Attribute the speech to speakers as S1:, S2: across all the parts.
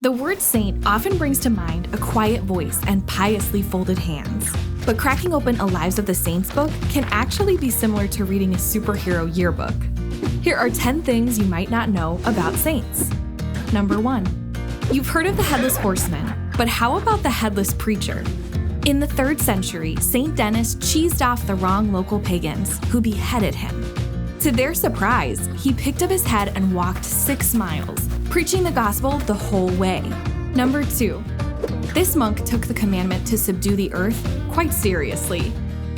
S1: The word saint often brings to mind a quiet voice and piously folded hands. But cracking open a Lives of the Saints book can actually be similar to reading a superhero yearbook. Here are 10 things you might not know about saints. Number 1. You've heard of the Headless Horseman, but how about the Headless Preacher? In the 3rd century, Saint Denis cheesed off the wrong local pagans, who beheaded him. To their surprise, he picked up his head and walked 6 miles, preaching the gospel the whole way. Number 2. This monk took the commandment to subdue the earth quite seriously.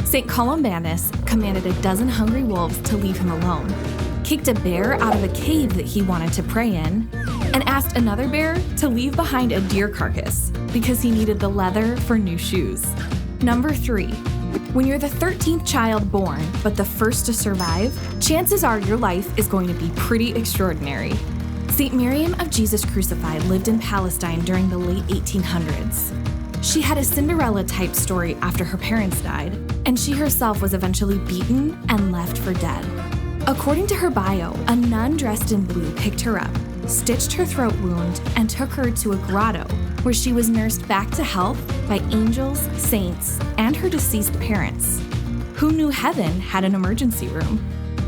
S1: St. Columbanus commanded a dozen hungry wolves to leave him alone, kicked a bear out of a cave that he wanted to pray in, and asked another bear to leave behind a deer-carcass because he needed the leather for new shoes. Number 3. When you're the 13th child born, but the first to survive, chances are your life is going to be pretty extraordinary. St. Mariam of Jesus Crucified lived in Palestine during the late 1800s. She had a Cinderella-type story after her parents died, and she herself was eventually beaten and left for dead. According to her bio, a nun dressed in blue picked her up, stitched her throat wound, and took her to a grotto, where she was nursed back to health by angels, saints, and her deceased parents. Who knew heaven had an emergency room?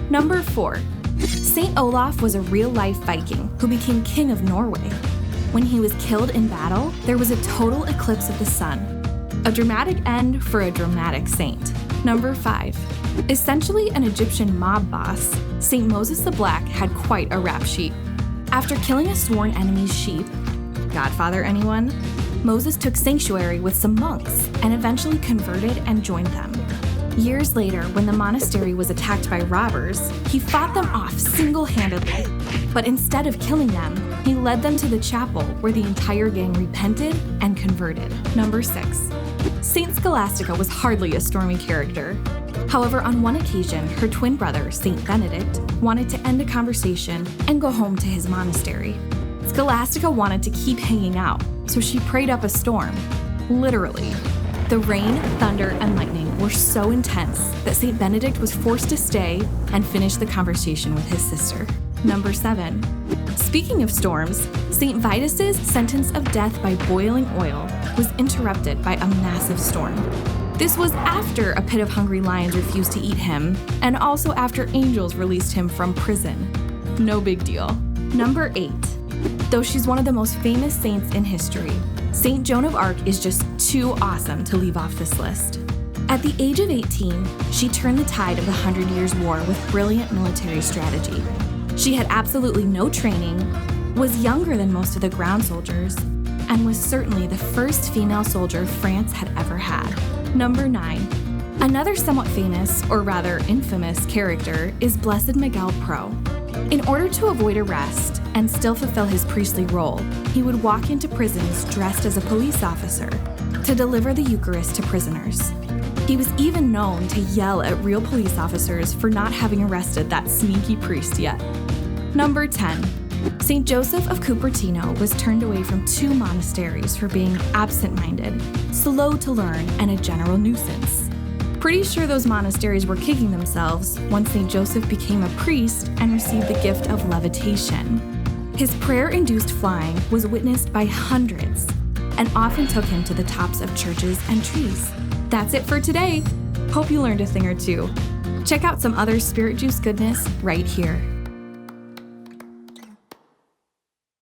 S1: Number 4. Saint Olaf was a real-life Viking who became king of Norway. When he was killed in battle, there was a total eclipse of the sun. A dramatic end for a dramatic saint. Number 5. Essentially an Egyptian mob boss, Saint Moses the Black had quite a rap sheet. After killing a sworn enemy's sheep, Godfather anyone? Moses took sanctuary with some monks and eventually converted and joined them. Years later, when the monastery was attacked by robbers, he fought them off single-handedly. But instead of killing them, he led them to the chapel where the entire gang repented and converted. Number 6. Saint Scholastica was hardly a stormy character. However, on one occasion, her twin brother, Saint Benedict, wanted to end a conversation and go home to his monastery. Scholastica wanted to keep hanging out, so she prayed up a storm. Literally. The rain, thunder, and lightning were so intense that Saint Benedict was forced to stay and finish the conversation with his sister. Number 7. Speaking of storms, Saint Vitus's sentence of death by boiling oil was interrupted by a massive storm. This was after a pit of hungry lions refused to eat him, and also after angels released him from prison. No big deal. Number 8. Though she's one of the most famous saints in history, Saint Joan of Arc is just too awesome to leave off this list. At the age of 18, she turned the tide of the 100 Years' War with brilliant military strategy. She had absolutely no training, was younger than most of the ground soldiers, and was certainly the first female soldier France had ever had. Number 9. Another somewhat famous, or rather infamous, character is Blessed Miguel Pro. In order to avoid arrest and still fulfill his priestly role, he would walk into prisons dressed as a police officer to deliver the Eucharist to prisoners. He was even known to yell at real police officers for not having arrested that sneaky priest yet. Number 10. St. Joseph of Cupertino was turned away from 2 monasteries for being absent-minded, slow to learn, and a general nuisance. Pretty sure those monasteries were kicking themselves once St. Joseph became a priest and received the gift of levitation. His prayer-induced flying was witnessed by hundreds and often took him to the tops of churches and trees. That's it for today. Hope you learned a thing or two. Check out some other Spirit Juice goodness right here.